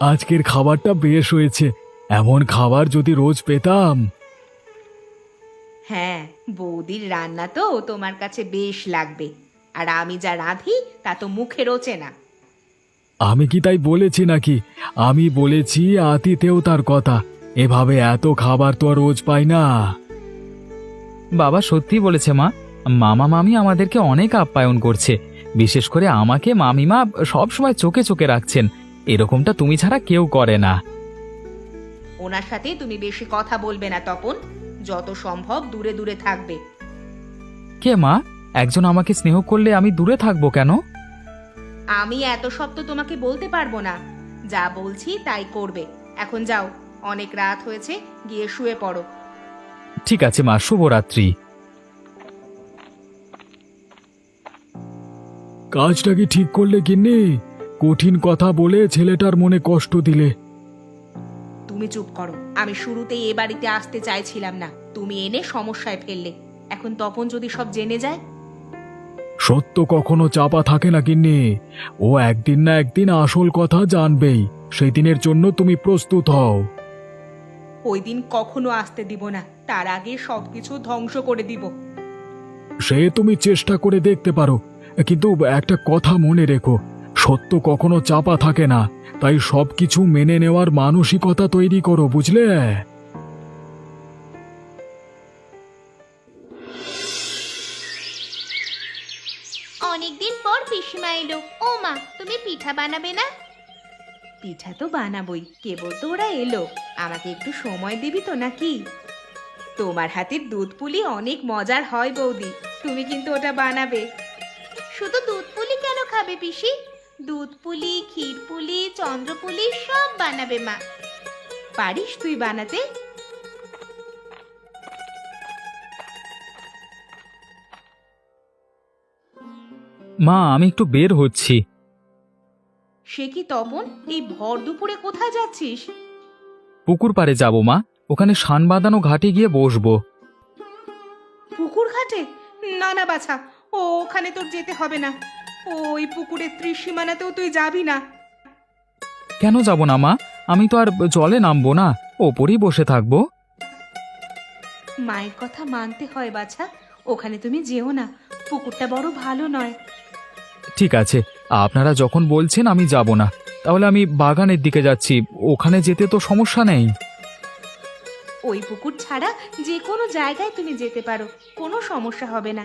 আজকের খাবারটা বেশ হয়েছে। এমন খাবার যদি রোজ পেতাম। হ্যাঁ, বৌদির রান্না তো তোমার কাছে বেশ লাগবে। আর আমি যা রাঁধি তা তো মুখে রোচে না। আমি কি তাই বলেছি নাকি? আমি বলেছি আতিথেও তার কথা। এভাবে এত খাবার তো আর রোজ পাই না। বাবা সত্যি বলেছে মা। মামা মামি আমাদেরকে অনেক আপ্যায়ন করছে। বিশেষ করে আমাকে মামিমা সব সময় চোখে চোখে রাখছেন। এরকমটা তুমি ছাড়া কেউ করে না। ওনার সাথে তুমি বেশি কথা বলবে না তপন। যত সম্ভব দূরে দূরে থাকবে। কে মা? একজন আমাকে স্নেহ করলে আমি দূরে থাকবো কেন? আমি এত সব তো তোমাকে বলতে পারবো না। যা বলছি তাই করবে। এখন যাও, অনেক রাত হয়েছে, গিয়ে শুয়ে পড়ো। ঠিক আছে মা, শুভরাত্রি। কাজটা কি ঠিক করলে গিন্নি? কঠিন কথা বলে ছেলেটার মনে কষ্ট দিলে। তুমি চুপ করো। আমি শুরুতেই এ বাড়িতে আসতে চাইছিলাম না, তুমি এনে সমস্যায় ফেললে। এখন তপন যদি সব জেনে যায়? সত্য কখনো চাপা থাকে না গিন্নি। ও একদিন না একদিন আসল কথা জানবেই। সেই দিনের জন্য তুমি প্রস্তুত হও। ওই দিন কখনো আসতে দিব না, তার আগে সবকিছু ধ্বংস করে দিব। সে তুমি চেষ্টা করে দেখতে পারো, কিন্তু একটা কথা মনে রেখো, সত্য কখনো চাপা থাকে না। তাই সবকিছু মেনে নেওয়ার মানসিকতা তৈরি করো, বুঝলে? অনেকদিন পর পিসিমা এলো। ও মা, তুমি পিঠা বানাবে না? পিঠা তো বানাবই, কেবল তো ওরা এলো। আমাকে একটু সময় দিবি তো নাকি? তোমার হাতের দুধ পুলি অনেক মজার হয় বৌদি, তুমি কিন্তু ওটা বানাবে। শুধু দুধ পুলি কেন খাবে পিসি? দুধ পুলি, ক্ষীর পুলি, চন্দ্র পুলি সব বানাবে মা। পারিস তুই বানাতে? মা আমি একটু বের হচ্ছি। সে কি তপন, এই ভর দুপুরে কোথায় যাচ্ছিস? পুকুর পাড়ে যাব মা, ওখানে শান বাঁধানো ঘাটে গিয়ে বসবো। পুকুর ঘাটে? না না বাছা, ওখানে তোর যেতে হবে না। ওই পুকুরের ত্রিসীমানাতেও তুই যাবি না। কেন যাব না মা? আমি তো আর জলে নামবো না, ওপরেই বসে থাকবো। মায়ের কথা মানতে হয় বাছা, ওখানে তুমি যেও না। পুকুরটা বড় ভালো নয়। ঠিক আছে, আপনারা যখন বলছেন আমি যাব না। তাহলে আমি বাগানের দিকে যাচ্ছি, ওখানে যেতে তো সমস্যা নেই। ওই পুকুর ছাড়া যে কোনো জায়গায় তুমি যেতে পারো, কোনো সমস্যা হবে না।